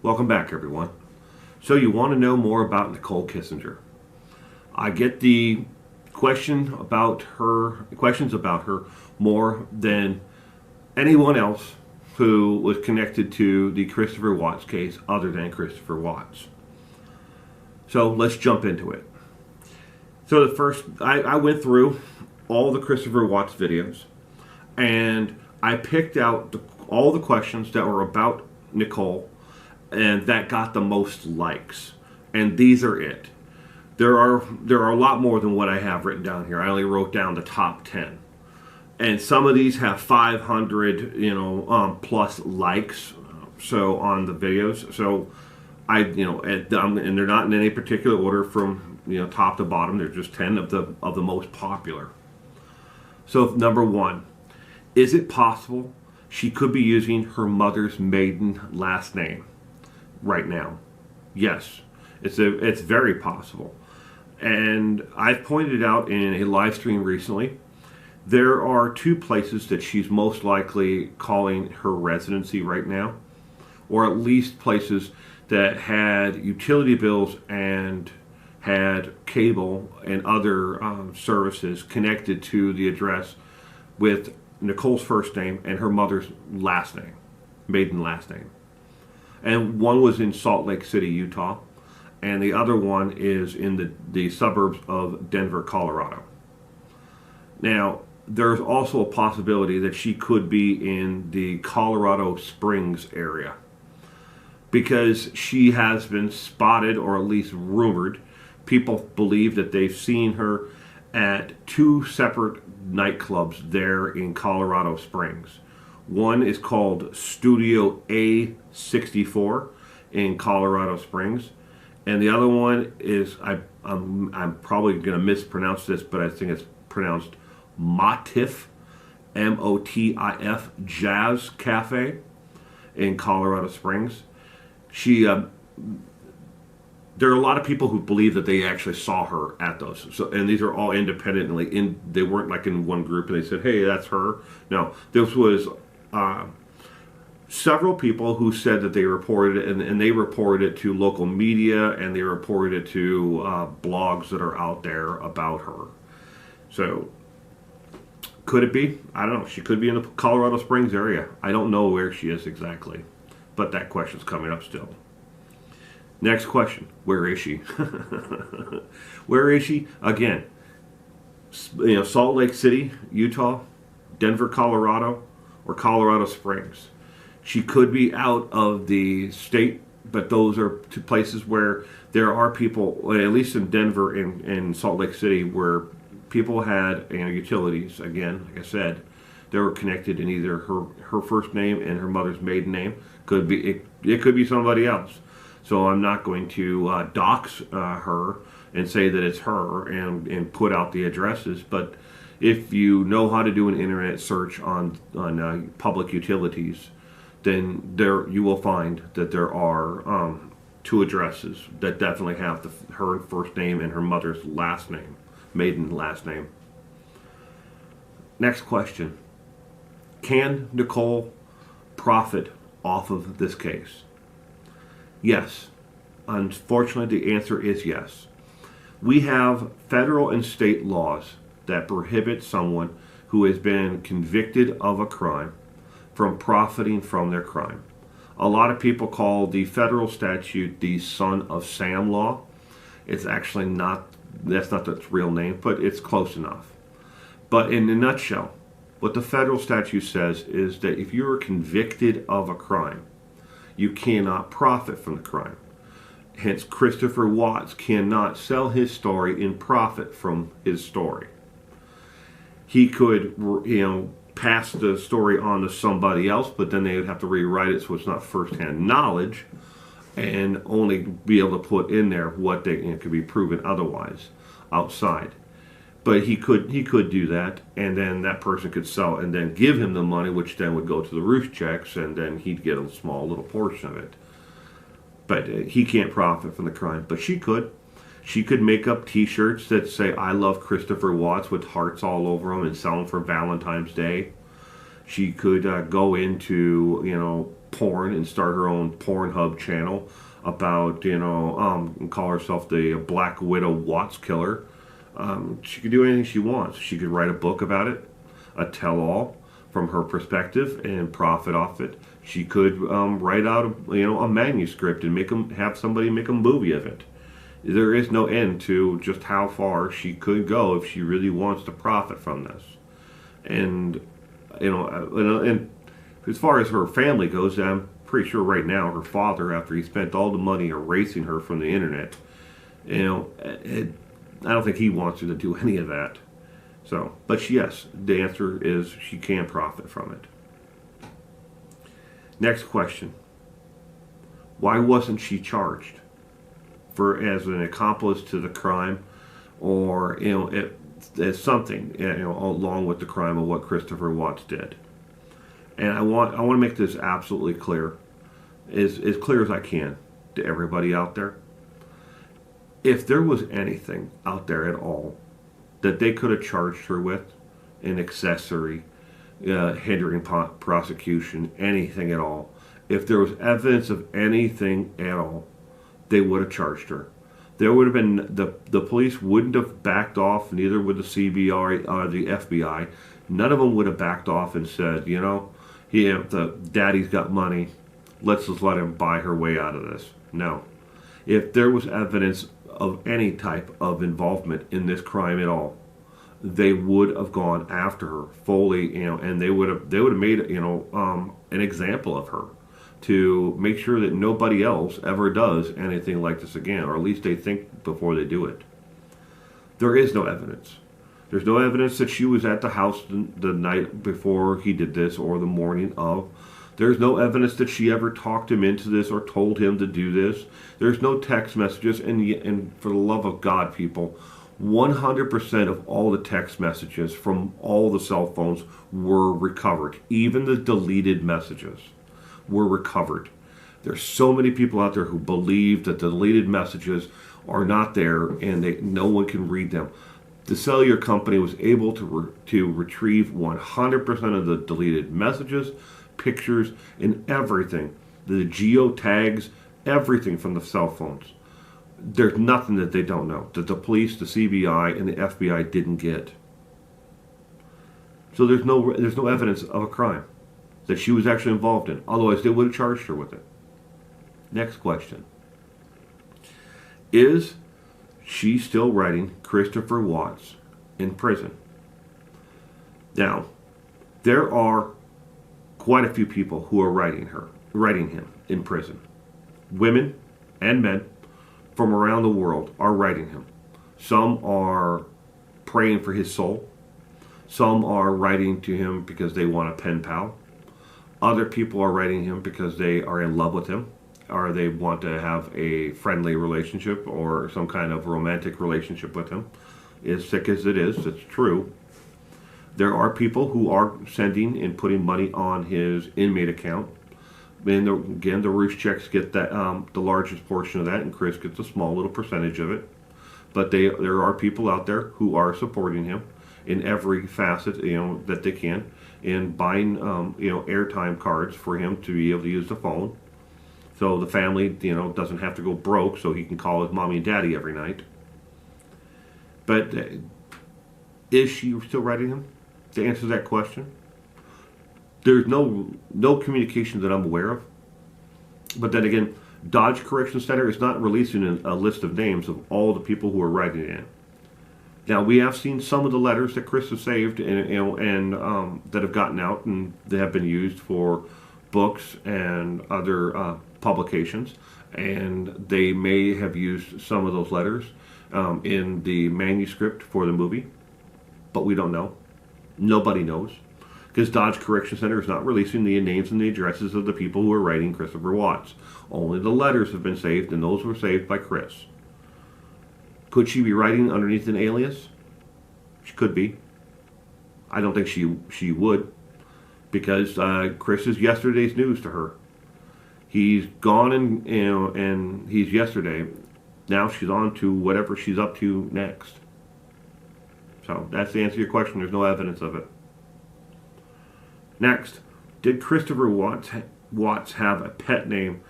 Welcome back, everyone. So you want to know more about Nichol Kessinger. I get the questions about her more than anyone else who was connected to the Christopher Watts case other than Christopher Watts. So let's jump into it. So I went through all the Christopher Watts videos, and I picked out all the questions that were about Nichol and that got the most likes. And these are it. There are a lot more than what I have written down here. I only wrote down the top 10. And some of these have 500, plus likes. So on the videos. So and they're not in any particular order from top to bottom. They're just 10 of the most popular. So number 1, is it possible she could be using her mother's maiden last name right now? Yes, it's very possible. And I've pointed out in a live stream recently, there are 2 places that she's most likely calling her residency right now, or at least places that had utility bills and had cable and other services connected to the address with Nichole's first name and her mother's last name, maiden last name. And one was in Salt Lake City, Utah, and the other one is in the suburbs of Denver, Colorado. Now, there's also a possibility that she could be in the Colorado Springs area, because she has been spotted, or at least rumored. People believe that they've seen her at 2 separate nightclubs there in Colorado Springs. One is called Studio A64 in Colorado Springs, and the other one is, I'm probably going to mispronounce this, but I think it's pronounced Motif, M-O-T-I-F, Jazz Cafe in Colorado Springs. There are a lot of people who believe that they actually saw her at those. So, and these are all independently. They weren't like in one group and they said, "Hey, that's her." No, this was several people who said that they reported it, and they reported it to local media, and they reported it to blogs that are out there about her. So, could it be? I don't know. She could be in the Colorado Springs area. I don't know where she is exactly, but that question's coming up still. Next question, where is she? Where is she? Again, Salt Lake City, Utah, Denver, Colorado, or Colorado Springs. She could be out of the state, but those are 2 places where there are people, at least in Denver and Salt Lake City, where people had utilities, again, like I said, they were connected in either her first name and her mother's maiden name. Could be it could be somebody else. So I'm not going to dox her and say that it's her and put out the addresses. But if you know how to do an internet search on public utilities, then you will find that there are 2 addresses that definitely have her first name and her mother's last name, maiden last name. Next question. Can Nichol profit off of this case? Yes. Unfortunately, the answer is yes. We have federal and state laws that prohibit someone who has been convicted of a crime from profiting from their crime. A lot of people call the federal statute the Son of Sam law. It's actually not, that's not its real name, but it's close enough. But in a nutshell, what the federal statute says is that if you are convicted of a crime, you cannot profit from the crime. Hence, Christopher Watts cannot sell his story and profit from his story. He could, pass the story on to somebody else, but then they would have to rewrite it so it's not firsthand knowledge, and only be able to put in there what could be proven otherwise outside. But he could do that, and then that person could sell and then give him the money, which then would go to the roof checks, and then he'd get a small little portion of it. But he can't profit from the crime. But she could. She could make up T-shirts that say, "I love Christopher Watts" with hearts all over them and sell them for Valentine's Day. She could go into, porn and start her own Pornhub channel about, and call herself the Black Widow Watts Killer. She could do anything she wants. She could write a book about it, a tell-all from her perspective, and profit off it. She could write out a manuscript and have somebody make a movie of it. There is no end to just how far she could go if she really wants to profit from this. And and as far as her family goes, I'm pretty sure right now her father, after he spent all the money erasing her from the internet, I don't think he wants her to do any of that. So, but yes, the answer is she can profit from it. Next question. Why wasn't she charged as an accomplice to the crime, or as something along with the crime of what Christopher Watts did? And I want to make this absolutely clear, as clear as I can to everybody out there. If there was anything out there at all that they could have charged her with, an accessory, hindering prosecution, anything at all, if there was evidence of anything at all, they would have charged her. There would have been, the police wouldn't have backed off, neither would the CBI or the FBI. None of them would have backed off and said, the daddy's got money, let's just let him buy her way out of this. No. If there was evidence of any type of involvement in this crime at all, they would have gone after her fully, and they would have made an example of her to make sure that nobody else ever does anything like this again, or at least they think before they do it. There is no evidence. There's no evidence that she was at the house the night before he did this or the morning of. There's no evidence that she ever talked him into this or told him to do this. There's no text messages, and for the love of God, people, 100% of all the text messages from all the cell phones were recovered. Even the deleted messages were recovered. There's so many people out there who believe that the deleted messages are not there and no one can read them. The cellular company was able to retrieve 100% of the deleted messages, pictures, and everything. The geotags, everything from the cell phones. There's nothing that they don't know, that the police, the CBI, and the FBI didn't get. So there's no evidence of a crime that she was actually involved in. Otherwise, they would have charged her with it. Next question. Is she still writing Christopher Watts in prison? Now, there are quite a few people who are writing him in prison. Women and men from around the world are writing him. Some are praying for his soul. Some are writing to him because they want a pen pal. Other people are writing him because they are in love with him, or they want to have a friendly relationship or some kind of romantic relationship with him. As sick as it is, it's true. There are people who are sending and putting money on his inmate account. And again, the Roost checks get that the largest portion of that, and Chris gets a small little percentage of it. But there are people out there who are supporting him in every facet, that they can, and buying, airtime cards for him to be able to use the phone. So the family, doesn't have to go broke, so he can call his mommy and daddy every night. But is she still writing him? To answer that question, there's no communication that I'm aware of. But then again, Dodge Correction Center is not releasing a list of names of all the people who are writing it in. Now, we have seen some of the letters that Chris has saved and that have gotten out, and they have been used for books and other publications, and they may have used some of those letters in the manuscript for the movie, but we don't know. Nobody knows, because Dodge Correction Center is not releasing the names and the addresses of the people who are writing Christopher Watts. Only the letters have been saved, and those were saved by Chris. Could she be writing underneath an alias? She could be. I don't think she would, because Chris is yesterday's news to her. He's gone and he's yesterday. Now she's on to whatever she's up to next. So that's the answer to your question. There's no evidence of it. Next, did Christopher Watts have a pet name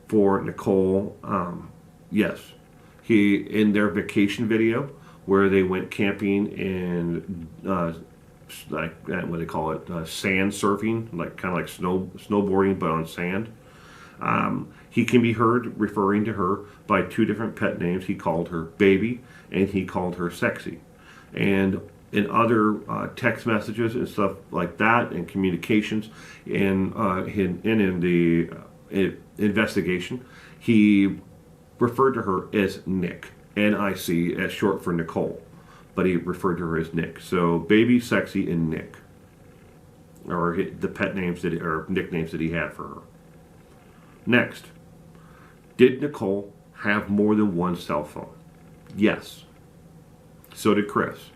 for Nichol? Yes. In their vacation video where they went camping in like what they call it, sand surfing, like kind of like snowboarding but on sand. He can be heard referring to her by two different pet names. He called her Baby and he called her Sexy. And in other text messages and stuff like that, and communications, and in the investigation, he referred to her as Nick, N-I-C, as short for Nicole, but he referred to her as Nick. So Baby, Sexy, and Nick, or the pet names or nicknames that he had for her. Next, did Nichol have more than one cell phone? Yes. So did Chris.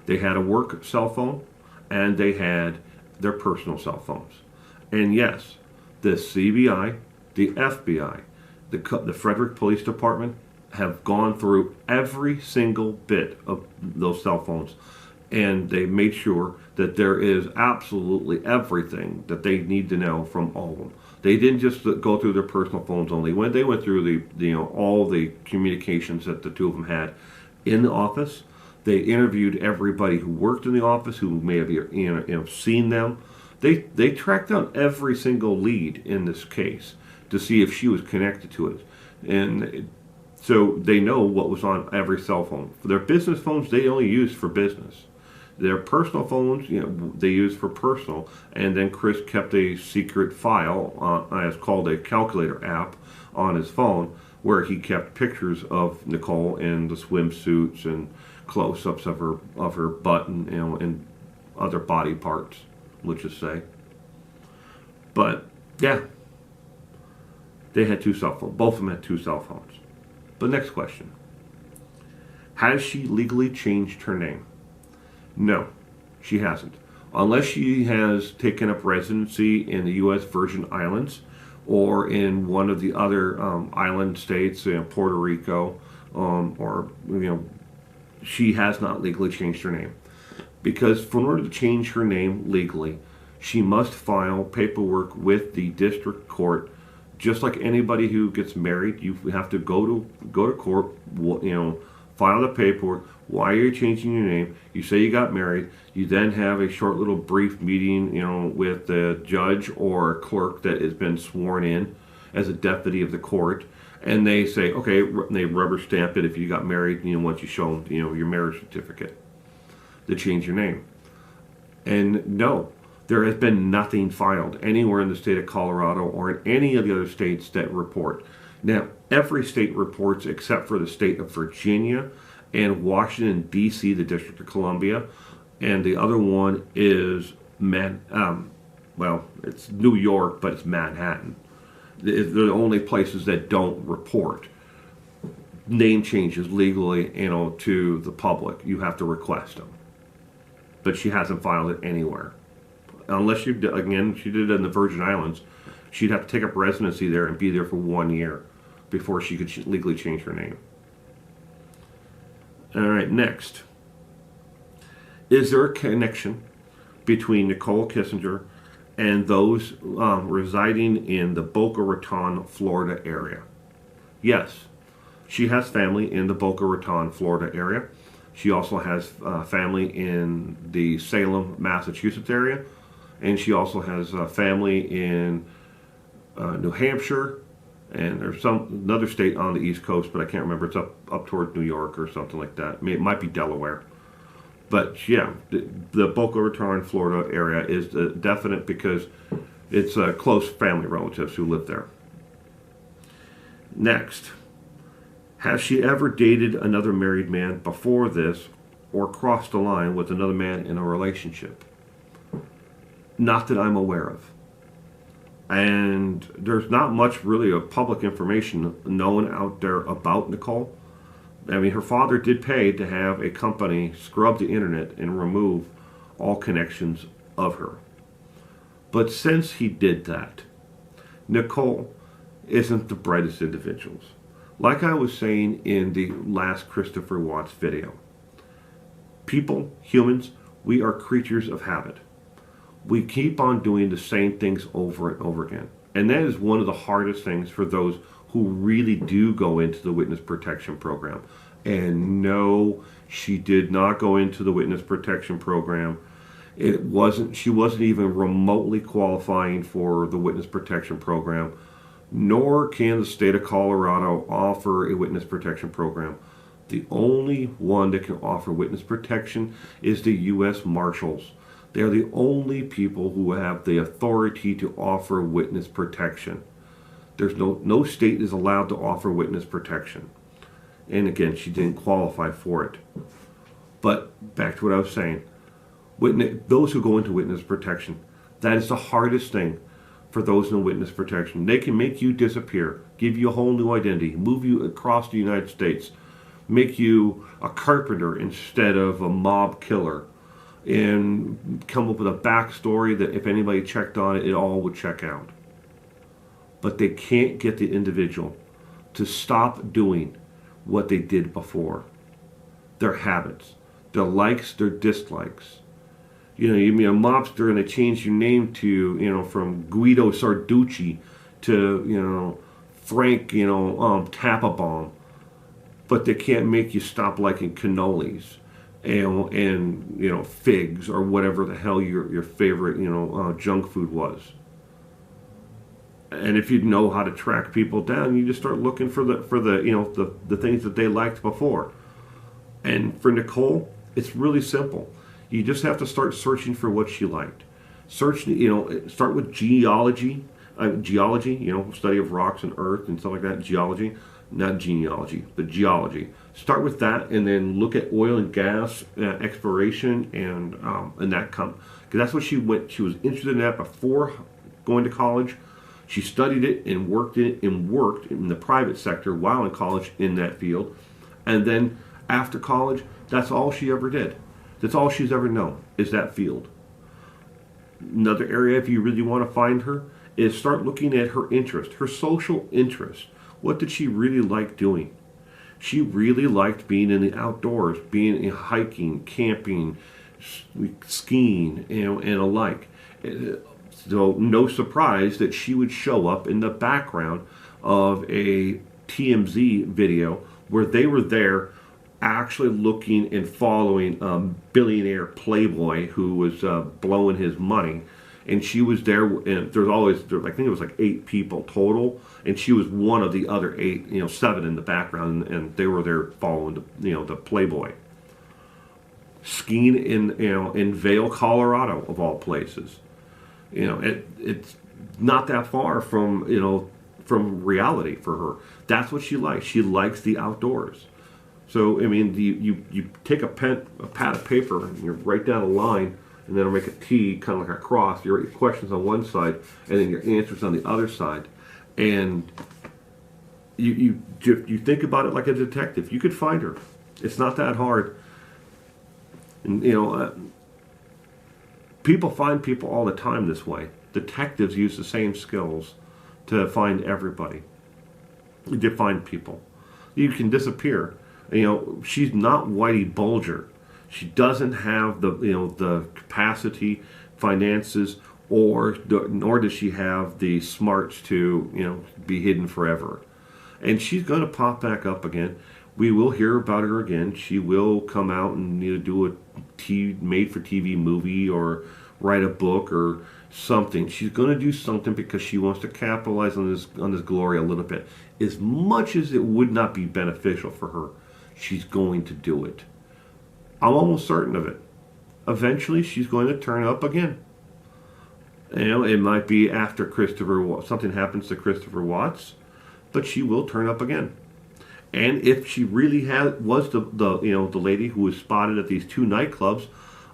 They had a work cell phone, and they had their personal cell phones. And yes, the CBI, the FBI, the Frederick Police Department have gone through every single bit of those cell phones, and they made sure that there is absolutely everything that they need to know from all of them. They didn't just go through their personal phones only. When they went through all the communications that the two of them had in the office, they interviewed everybody who worked in the office, who may have seen them. They tracked down every single lead in this case to see if she was connected to it, and so they know what was on every cell phone. For their business phones, they only used for business. Their personal phones, they used for personal, and then Chris kept a secret file, as called a calculator app, on his phone, where he kept pictures of Nichol in the swimsuits and close-ups of her butt and other body parts, let's just say. But yeah, they had two cell phones. Both of them had two cell phones. But next question: has she legally changed her name? No, she hasn't, unless she has taken up residency in the U.S. Virgin Islands or in one of the other island states, Puerto Rico, or she has not legally changed her name. Because in order to change her name legally, she must file paperwork with the district court. Just like anybody who gets married, you have to go to court, file the paperwork. Why are you changing your name? You say you got married. You then have a short little brief meeting, with the judge or clerk that has been sworn in as a deputy of the court. And they say, okay, they rubber stamp it if you got married, once you show them, your marriage certificate, to change your name. And no, there has been nothing filed anywhere in the state of Colorado or in any of the other states that report. Now, every state reports except for the state of Virginia and Washington, D.C., the District of Columbia, and the other one is it's New York, but it's Manhattan. They're the only places that don't report name changes legally, to the public. You have to request them. But she hasn't filed it anywhere. Unless she did it in the Virgin Islands, she'd have to take up residency there and be there for 1 year before she could legally change her name. All right, next. Is there a connection between Nichol Kessinger and those residing in the Boca Raton, Florida area? Yes, she has family in the Boca Raton, Florida area. She also has family in the Salem, Massachusetts area, and she also has family in New Hampshire, and there's another state on the East Coast, but I can't remember. It's up toward New York or something like that. It might be Delaware. But yeah, the Boca Raton, Florida area is definite because it's close family relatives who live there. Next, has she ever dated another married man before this or crossed the line with another man in a relationship? Not that I'm aware of. And there's not much really of public information known out there about Nichol. I mean, her father did pay to have a company scrub the internet and remove all connections of her. But since he did that, Nichol isn't the brightest individuals. Like I was saying in the last Christopher Watts video, people, humans, we are creatures of habit. We keep on doing the same things over and over again. And that is one of the hardest things for those who really do go into the witness protection program. And no, she did not go into the witness protection program. She wasn't even remotely qualifying for the witness protection program, nor can the state of Colorado offer a witness protection program. The only one that can offer witness protection is the U.S. Marshals. They are the only people who have the authority to offer witness protection. There's no state is allowed to offer witness protection. And again, she didn't qualify for it. But back to what I was saying. Those who go into witness protection, that is the hardest thing for those in witness protection. They can make you disappear, give you a whole new identity, move you across the United States, make you a carpenter instead of a mob killer, and come up with a backstory that if anybody checked on it, it all would check out. But they can't get the individual to stop doing what they did before. Their habits, their likes, their dislikes. You mean a mobster and they change your name to, from Guido Sarducci to, Frank, Tapabomb. But they can't make you stop liking cannolis and figs or whatever the hell your favorite, junk food was. And if you know how to track people down, you just start looking for the things that they liked before. And for Nichol, it's really simple. You just have to start searching for what she liked. Start with geology, study of rocks and earth and stuff like that. Geology, not genealogy, but geology. Start with that, and then look at oil and gas exploration and that because that's what she was interested in that before going to college. She studied it and worked in the private sector while in college in that field, and then after college, that's all she ever did. That's all she's ever known is that field. Another area, if you really want to find her, is start looking at her interest, her social interest. What did she really like doing? She really liked being in the outdoors, being in hiking, camping, skiing, and alike. So no surprise that she would show up in the background of a TMZ video where they were there actually looking and following billionaire playboy who was blowing his money, and she was there. And I think it was like 8 people total, and she was one of the other 8, 7 in the background, and they were there following the playboy. Skiing in Vail, Colorado, of all places. It's not that far from reality for her. That's what she likes. She likes the outdoors. So, you take a pad of paper and you write down a line, and then make a T, kind of like a cross. You write your questions on one side, and then your answers on the other side. And you think about it like a detective. You could find her. It's not that hard. And, people find people all the time this way. Detectives use the same skills to find everybody. To find people. You can disappear. She's not Whitey Bulger. She doesn't have the capacity, finances, nor does she have the smarts to be hidden forever. And she's going to pop back up again. We will hear about her again. She will come out and either do a made-for-TV movie or write a book or something. She's going to do something because she wants to capitalize on this glory a little bit. As much as it would not be beneficial for her, she's going to do it. I'm almost certain of it. Eventually, she's going to turn up again. It might be after something happens to Christopher Watts, but she will turn up again. And if she really was the lady who was spotted at these 2 nightclubs,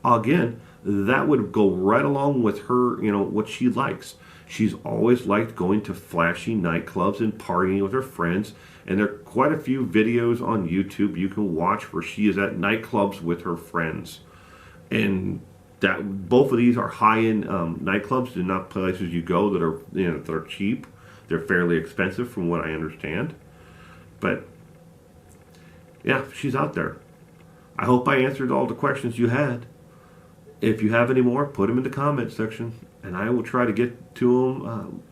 again, that would go right along with her, what she likes. She's always liked going to flashy nightclubs and partying with her friends. And there are quite a few videos on YouTube you can watch where she is at nightclubs with her friends. And that both of these are high-end nightclubs. They're not places you go that are cheap. They're fairly expensive from what I understand. But yeah, she's out there. I hope I answered all the questions you had. If you have any more, put them in the comment section, and I will try to get to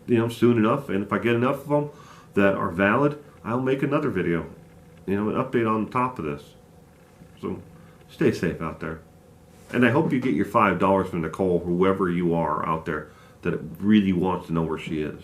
them, soon enough. And if I get enough of them that are valid, I'll make another video, an update on top of this. So stay safe out there. And I hope you get your $5 from Nicole, whoever you are out there that really wants to know where she is.